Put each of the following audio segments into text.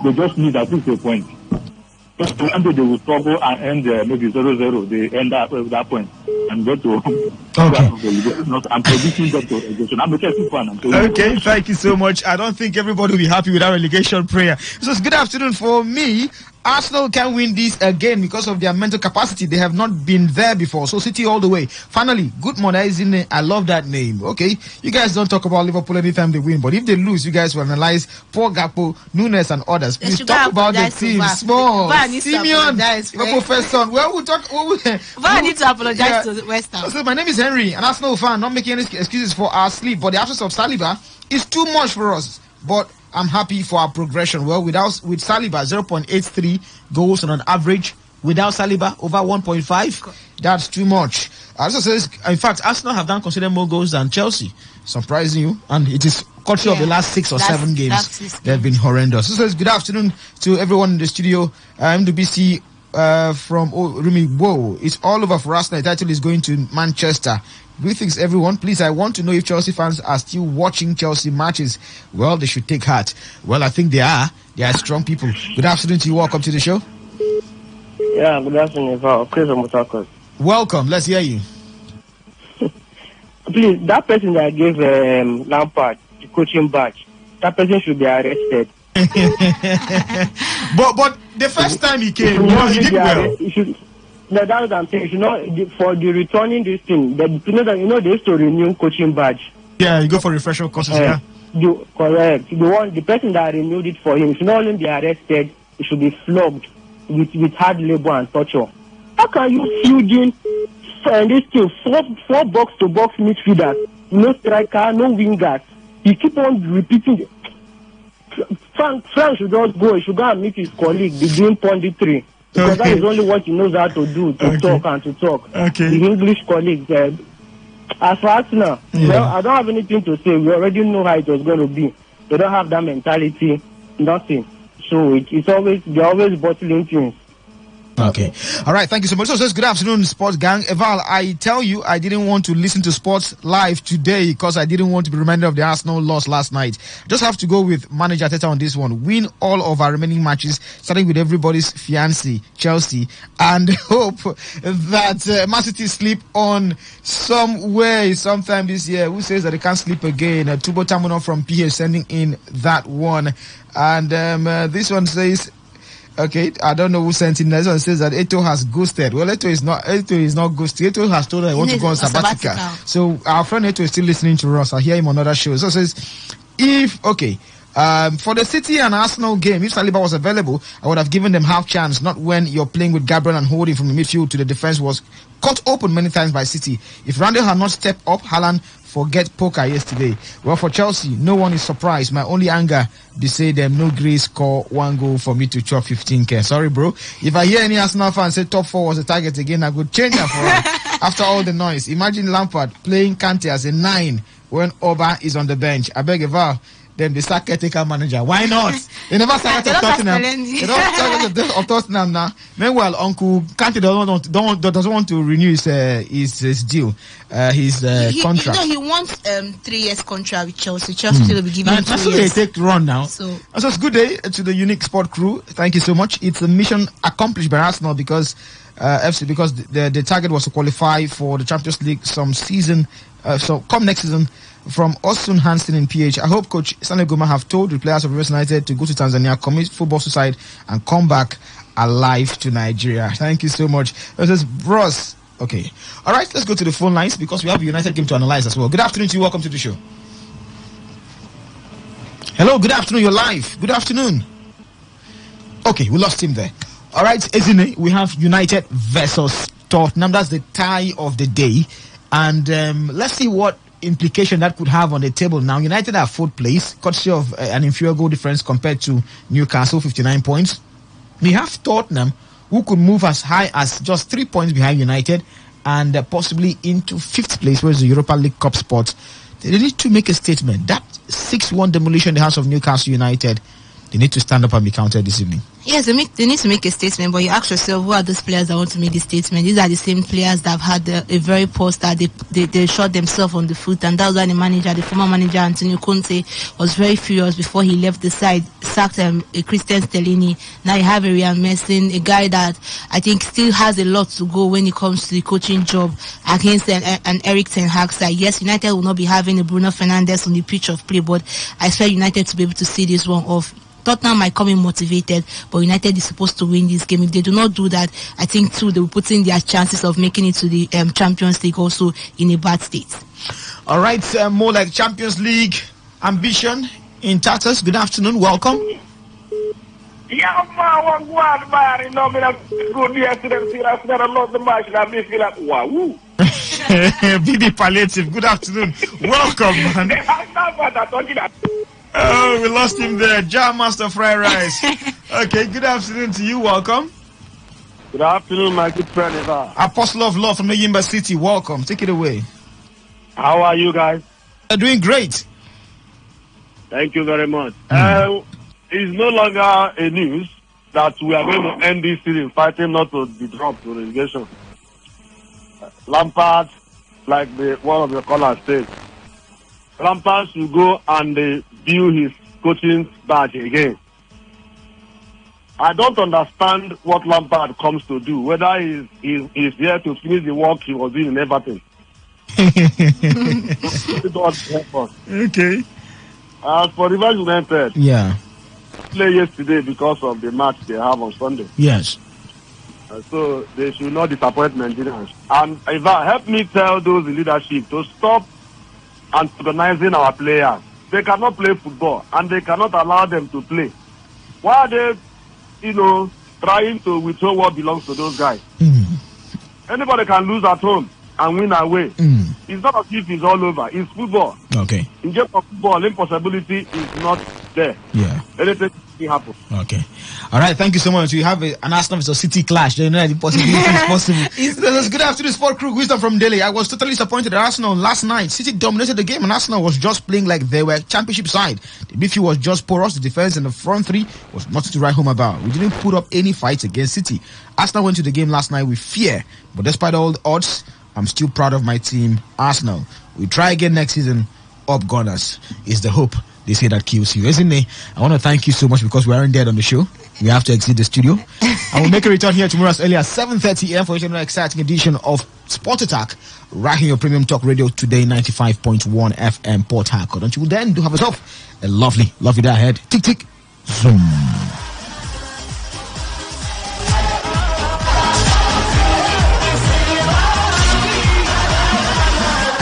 they just need at least a point. Until they will struggle and end maybe 0-0, they end up with that point and go to. I'm predicting them to relegation. I'm a Chelsea fan. Okay, thank you so much. I don't think everybody will be happy with that relegation prayer. So it's good afternoon for me. Arsenal can win this again because of their mental capacity. They have not been there before. So City all the way. Finally, good morning. I love that name. Okay, you guys don't talk about Liverpool anytime they win, but if they lose, you guys will analyze Paul Gakpo, Nunes, and others. Please talk about the team. Small, Simeon, Liverpool first son. Well, we'll talk. I need to apologize to West Ham. So my name is Henry, an Arsenal fan. Not making any excuses for our sleep, but the absence of Saliba is too much for us. But I'm happy for our progression. Well, with Saliba, 0.83 goals on an average. Without Saliba, over 1.5. That's too much. Also says, in fact, Arsenal have done considerably more goals than Chelsea. Surprising you. And it is courtesy of the last 6 or 7 games. They've been horrendous. So says, good afternoon to everyone in the studio. MWBC from Rumi. Whoa, it's all over for Arsenal. The title is going to Manchester. Greetings, everyone. Please, I want to know if Chelsea fans are still watching Chelsea matches. Well, they should take heart. Well, I think they are. They are strong people. Good afternoon to you. Welcome to the show. Yeah, good afternoon, Chris Omotakos. Welcome. Let's hear you. Please, that person that gave Lampard the coaching badge, that person should be arrested. but the first time he came, he did well. No, that's what I'm saying. For the returning this thing, they used to renew coaching badge. Yeah, you go for refresher courses. Correct. The person that renewed it for him should not only be arrested, he should be flogged with hard labor and torture. How can you feud in this thing, four box-to-box midfielders, no striker, no wingers? You keep on repeating. Frank should just go. He should go and meet his colleague, the doing punditry. Because that is only what he knows how to do, to talk and to talk. Okay. The English colleagues. As for Arsenal, well, I don't have anything to say. We already know how it was going to be. They don't have that mentality, nothing. So they're always bottling things. Okay. All right. Thank you so much. So says good afternoon, sports gang. Eval, I tell you, I didn't want to listen to sports live today because I didn't want to be reminded of the Arsenal loss last night. Just have to go with manager Teta on this one. Win all of our remaining matches, starting with everybody's fiancé, Chelsea, and hope that Man City sleep on somewhere sometime this year. Who says that they can't sleep again? Tubo Tamuno from PH sending in that one. And this one says, okay, I don't know who sent in. This one says that Eto has ghosted. Well, Eto is not ghosted. Eto has told her he wants to go on sabbatical. So our friend Eto is still listening to us. I hear him on other shows. So it says, for the City and Arsenal game, if Saliba was available, I would have given them half chance, not when you're playing with Gabriel and holding from the midfield to the defense was cut open many times by City. If Randall had not stepped up, Haaland forget poker yesterday. Well, for Chelsea, no one is surprised. My only anger, they say them no grace score 1 goal for me to chop 15k. Sorry, bro. If I hear any Arsenal fan say top 4 was the target again, I could change that for her. After all the noise. Imagine Lampard playing Kante as a 9 when Oba is on the bench. I beg a vow. Then the start caretaker manager. Why not? They never started Tottenham. They don't start of Tottenham now. Meanwhile, Uncle Kante doesn't want to renew his deal, his contract. He wants 3 years contract with Chelsea. Chelsea will be giving him 2 years. They take run now. So it's good day to the Unique Sport crew. Thank you so much. It's a mission accomplished by Arsenal because the target was to qualify for the Champions League some season. So come next season. From Osun Hansen in PH, I hope Coach Stanley Goma have told the players of Rivers United to go to Tanzania, commit football suicide, and come back alive to Nigeria. Thank you so much. This is Bros. Okay. All right, let's go to the phone lines because we have a United game to analyze as well. Good afternoon to you. Welcome to the show. Hello, good afternoon. You're live. Good afternoon. Okay, we lost him there. All right, Ezine, we have United versus Tottenham. That's the tie of the day. And let's see what implication that could have on the table now. United are 4th place, courtesy of an inferior goal difference compared to Newcastle, 59 points. We have Tottenham, who could move as high as just 3 points behind United and possibly into 5th place, where is the Europa League Cup spot. They need to make a statement. That 6-1 demolition in the house of Newcastle United they need to stand up and be counted this evening. Yes, they need to make a statement, but you ask yourself, who are those players that want to make the statement? These are the same players that have had a very poor start. They shot themselves on the foot, and that's why the former manager, Antonio Conte, was very furious before he left the side, sacked a Christian Stellini. Now you have a Ryan Messin, a guy that I think still has a lot to go when it comes to the coaching job against an Eric Ten Hag side. Yes, United will not be having a Bruno Fernandes on the pitch of play, but I expect United to be able to see this one off. Tottenham might come in motivated, but United is supposed to win this game. If they do not do that, I think too they will put in their chances of making it to the Champions League also in a bad state. All right, more like Champions League ambition in tatters. Good afternoon, welcome. Yeah, man, you know, good yesterday, I lost the match, and I feel like, wow. BB Palliative, good afternoon, welcome, man. Oh, we lost him there. Jam Master Fried Rice. Okay, good afternoon to you. Welcome. Good afternoon, my good friend. Apostle of Love from the Yimba City. Welcome. Take it away. How are you guys? They're doing great. Thank you very much. It's no longer a news that we are going to end this season fighting not to be dropped to relegation. Lampard, like one of the callers said, Lampard should go and view his coaching badge again. I don't understand what Lampard comes to do, whether he's here to finish the work he was doing in Everton. Okay. As for Rivers United, play yesterday because of the match they have on Sunday. Yes. So they should not disappoint Nigerians. And Eva, help me tell those in leadership to stop antagonizing our players. They cannot play football and they cannot allow them to play. Why are they, trying to withhold what belongs to those guys? Anybody can lose at home and win away. It's not as if it's all over. It's football. Okay. In game of football, impossibility is not there. Yeah. Anything can happen. Okay. All right. Thank you so much. We have an Arsenal vs City clash. You know that impossibility is possible. Good afternoon, Sport Crew. Wisdom from Delhi. I was totally disappointed at Arsenal last night. City dominated the game and Arsenal was just playing like they were championship side. The midfield was just porous. The defense and the front three was nothing to write home about. We didn't put up any fights against City. Arsenal went to the game last night with fear, but despite all the odds, I'm still proud of my team, Arsenal. We try again next season. Up Gunners is the hope. They say that kills you, isn't it? I want to thank you so much because we aren't dead on the show. We have to exit the studio. I will make a return here tomorrow as early as 7:30 a.m. for another exciting edition of Sport Attack, right here on your premium talk radio today, 95.1 FM Port Harcourt. Until then, do have yourself a lovely day ahead. Tick, tick, zoom.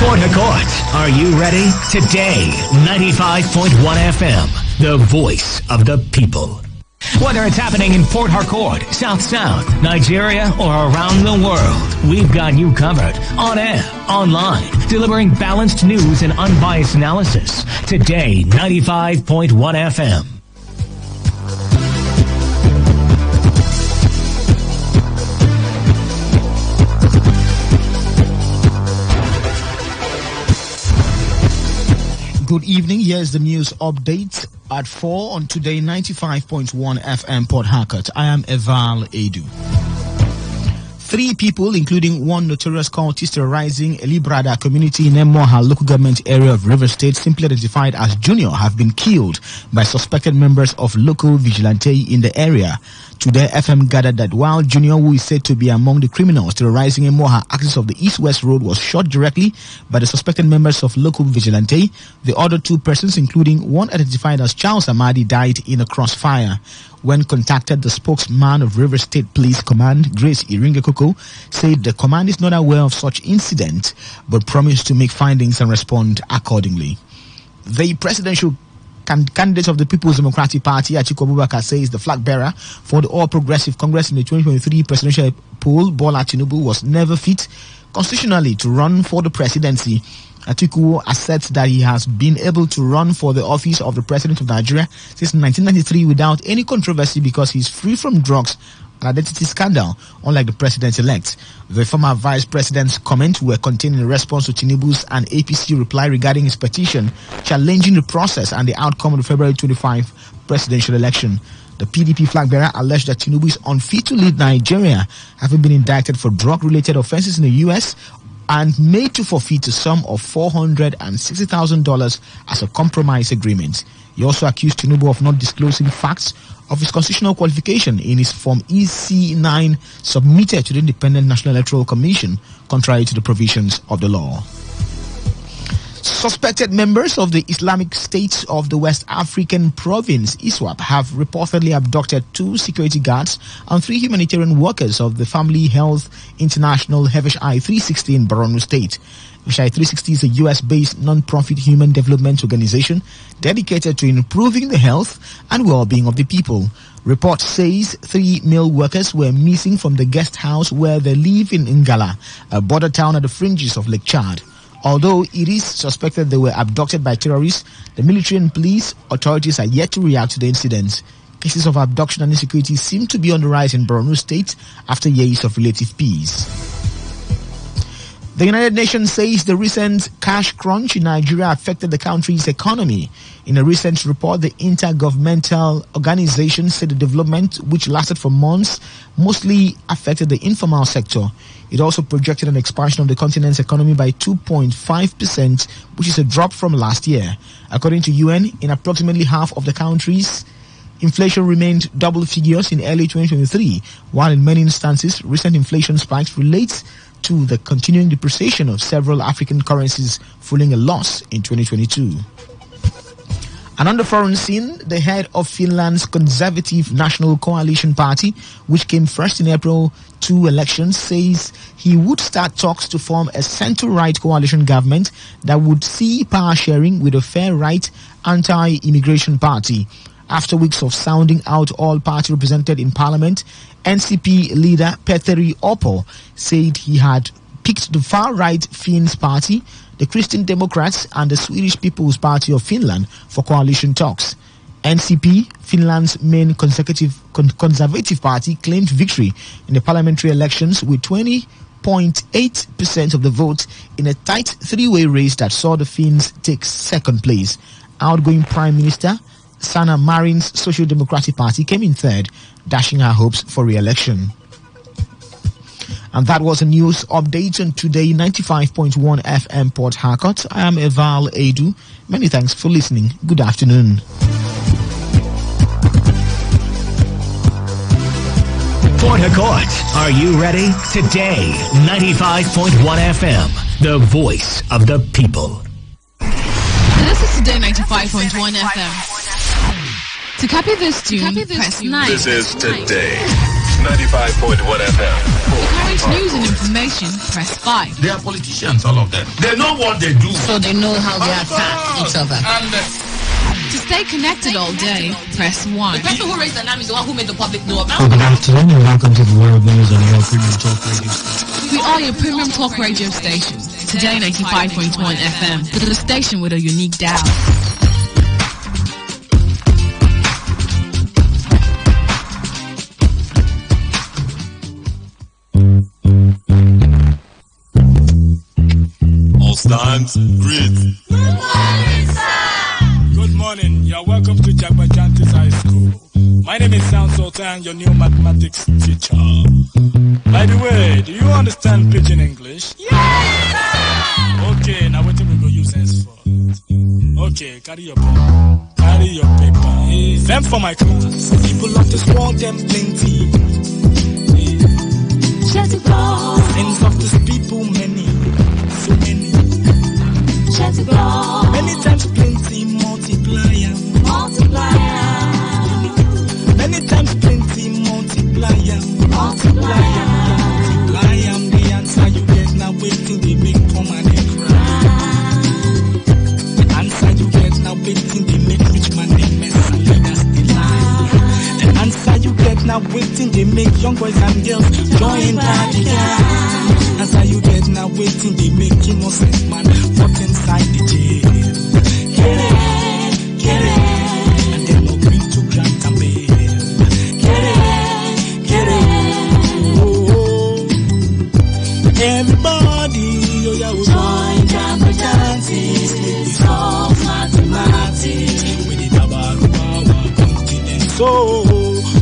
Port Harcourt, are you ready? Today, 95.1 FM, the voice of the people. Whether it's happening in Port Harcourt, South Sound, Nigeria, or around the world, we've got you covered. On air, online, delivering balanced news and unbiased analysis. Today, 95.1 FM. Good evening. Here's the news update at 4 on Today 95.1 FM Port Harcourt. I am Eval Edu. 3 people, including one notorious cultist terrorizing a Librada community in Emoha local government area of River State, simply identified as Junior, have been killed by suspected members of local vigilante in the area. Today, FM gathered that while Junior, who is said to be among the criminals terrorizing Emoha axis of the East-West Road, was shot directly by the suspected members of local vigilante, the other 2 persons, including one identified as Charles Amadi, died in a crossfire. When contacted, the spokesman of River State Police Command, Grace Iringekoko, said the command is not aware of such incident, but promised to make findings and respond accordingly. The presidential candidate of the People's Democratic Party, Atiku Abubakar, says the flag bearer for the All Progressive Congress in the 2023 presidential poll, Bola Tinubu, was never fit constitutionally to run for the presidency. Atiku asserts that he has been able to run for the office of the president of Nigeria since 1993 without any controversy because he's free from drugs an identity scandal, unlike the president-elect. The former vice president's comments were contained in a response to Tinubu's and APC reply regarding his petition challenging the process and the outcome of the February 25 presidential election. The PDP flag bearer alleged that Tinubu is unfit to lead Nigeria, having been indicted for drug-related offenses in the U.S. and made to forfeit a sum of $460,000 as a compromise agreement. He also accused Tinubu of not disclosing facts of his constitutional qualification in his Form EC9 submitted to the Independent National Electoral Commission, contrary to the provisions of the law. Suspected members of the Islamic State of the West African province, ISWAP, have reportedly abducted 2 security guards and 3 humanitarian workers of the Family Health International Hevesh-I 360 in Borno State. Hevesh-I 360 is a US-based non-profit human development organization dedicated to improving the health and well-being of the people. Report says 3 male workers were missing from the guest house where they live in Ngala, a border town at the fringes of Lake Chad. Although it is suspected they were abducted by terrorists, the military and police authorities are yet to react to the incident. Cases of abduction and insecurity seem to be on the rise in Borno State after years of relative peace. The United Nations says the recent cash crunch in Nigeria affected the country's economy. In a recent report, the Intergovernmental Organization said the development, which lasted for months, mostly affected the informal sector. It also projected an expansion of the continent's economy by 2.5%, which is a drop from last year. According to UN, in approximately half of the countries, inflation remained double figures in early 2023, while in many instances, recent inflation spikes relate to the continuing depreciation of several African currencies, fueling a loss in 2022. And on the foreign scene, the head of Finland's Conservative National Coalition Party, which came first in April 2 elections, says he would start talks to form a center-right coalition government that would see power sharing with a fair-right anti-immigration party. After weeks of sounding out all parties represented in parliament, NCP leader Petteri Orpo said he had picked the far-right Finns party, the Christian Democrats and the Swedish People's Party of Finland for coalition talks. NCP, Finland's main conservative party, claimed victory in the parliamentary elections with 20.8% of the vote in a tight 3-way race that saw the Finns take second place. Outgoing Prime Minister Sanna Marin's Social Democratic Party came in third, dashing her hopes for re-election. And that was a news update on Today 95.1 FM Port Harcourt. I am Eval Edu. Many thanks for listening. Good afternoon. Port Harcourt, are you ready? Today 95.1 FM, the voice of the people. This is Today 95.1 FM. To copy this tune, press 9. This is Today 95.1 FM. To carry news and information, press 5. They are politicians, all of them. They know what they do. So they know how they attack each other. To stay connected all day, press 1. The person who raised the name is the one who made the public know about. Good afternoon and welcome to the World News on your premium talk radio station. We are your premium talk radio station. Today 95.1 FM. The station with a unique dial. Stand, greet. Good morning, sir. Good morning. You're welcome to Jagbajantis High School. My name is Sound Sultan, your new mathematics teacher. By the way, do you understand Pidgin English? Yes, sir. Okay, now what we go use henceforth? Okay, carry your pen. Carry your paper. Hey, them for my class. People of this world, them plenty. Sins of this people, many. So many. Many times plenty, multiplier. Many times plenty, multiplier. Multiply the answer you get now. Wait till they make come and they cry. The answer you get now. Wait till they make rich man they mess and leaders they lie. The answer you get now. Wait till they make young boys and girls join party gang. Answer you get now. Wait till they make innocent man put inside the jail. Get it, and then no green to grant a bail. Get it,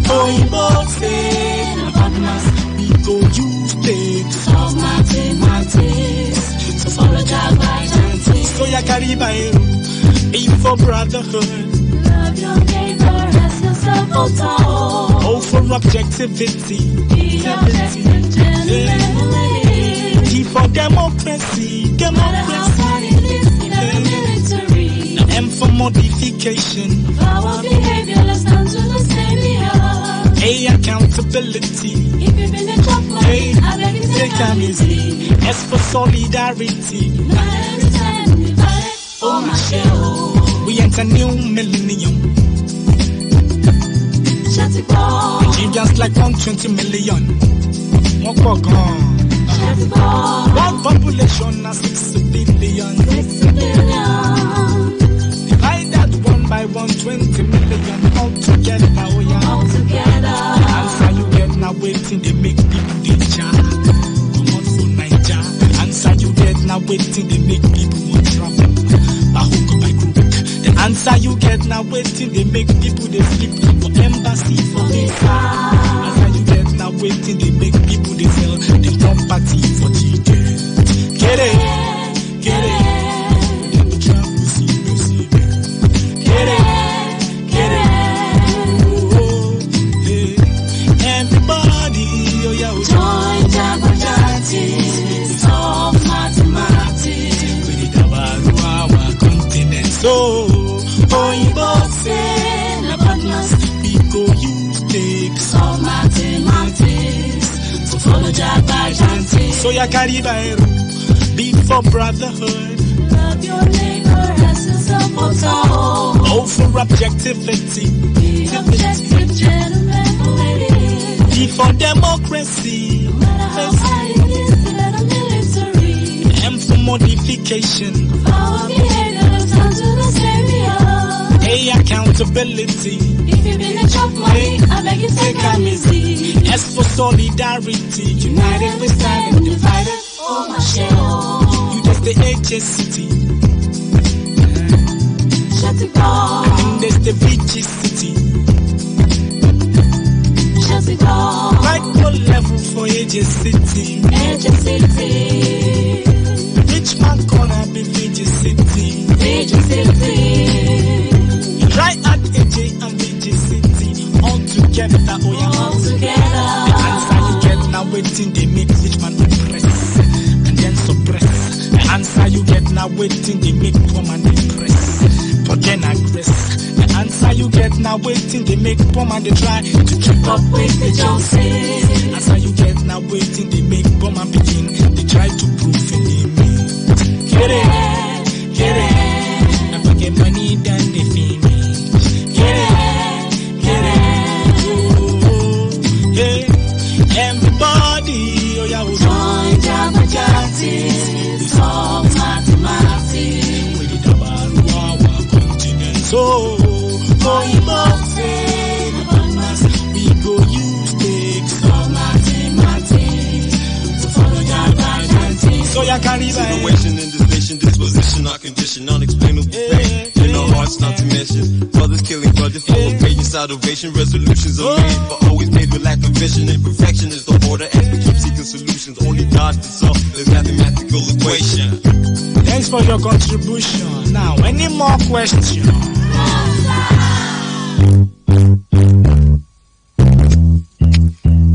Oyinbo say na badness we go use take solve mathematics. So follow Jah by chanting. So ya carry by be for brotherhood. Love your neighbor as yourself. Oh, for objectivity. Be objective, gentlemen. D for democracy. Now M for modification. Our behavior, let's stand to the same behavior. A, accountability. If you've been in trouble, I beg you take am easy. S for solidarity. Oh, my shell. We enter new millennium. Nigerians like 120 million. One population of 6 billion. 6 billion. Divide that 1 by 120 million. All together, oh yeah. All together. The answer you get now waiting, they make people they jar. Come on for Niger. The answer you get now waiting, they make people want trouble. By hook or by crook. The answer you get now waiting, they make people they sleep for embassy for visa. Answer you get now waiting, they make people they sell the property for chicken. Get it, get it. Then the travel see. Get it, get it. Oh, yeah. Everybody, oh yeah, join Jabberjati, solve mathematics. With it about our continent. So, Oyinbo say na badness we go use take solve mathematics. So follow Jabberjati. So ya carry by be for brotherhood. Love your neighbor as yourself. Oh, for objectivity. Be objective, gentlemen, ladies. D for democracy. No matter how hard it is, better military. M for modification. Our behavior, let's stand to the same behavior. A, accountability. If you've been in trouble, I beg you take am easy. S for solidarity. United we stand and divided. Oh, my shell. You just the HSCT. Shut it down. And there's the VGCity. Shut it down. Micro level for HSCT. HSCT. Rich man gonna be VGCT. HSCT. Try at AJ and VGCT. All together, oh yeah. All together. The answer you get now waiting, they make rich man oppress and then suppress. The answer you get now waiting, they make poor man depress, but then aggress. The answer you get now waiting, they make poor man they try to keep up with the Joneses. Answer you get now waiting, they make poor man begin. They try to prove a limit. Get it, get it. Never get money than they feel me. Get it, get it. Oh, yeah. Everybody, oh yeah, join Jabberjati, solve mathematics. With it about our continent. So, Oyinbo say na badness we go use take solve mathematics. So follow Jabberjati. So ya carry by situation in this nation, disposition, our condition, unexplainable pain. In our hearts, not to mention brothers killing brothers, full of patience, salvation, resolutions are made, but always made with lack of vision. Imperfection is the order as we keep seeking solutions. Only God can solve this mathematical equation. Thanks for your contribution. Now, any more questions?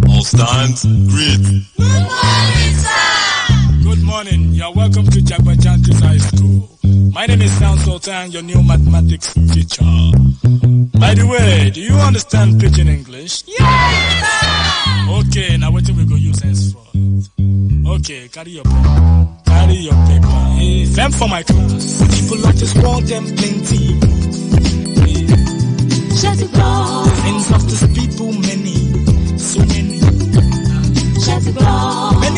All stands, greet. Good morning, sir. Good morning. You're welcome to Jabberjanti's High School. My name is Sound Sultan, your new mathematics teacher. By the way, do you understand pidgin English? Yes, sir. Okay, now what we go use henceforth? Okay, carry your paper. Carry your paper. Hey, them for my class. People like to score them plenty. Shut it down. Since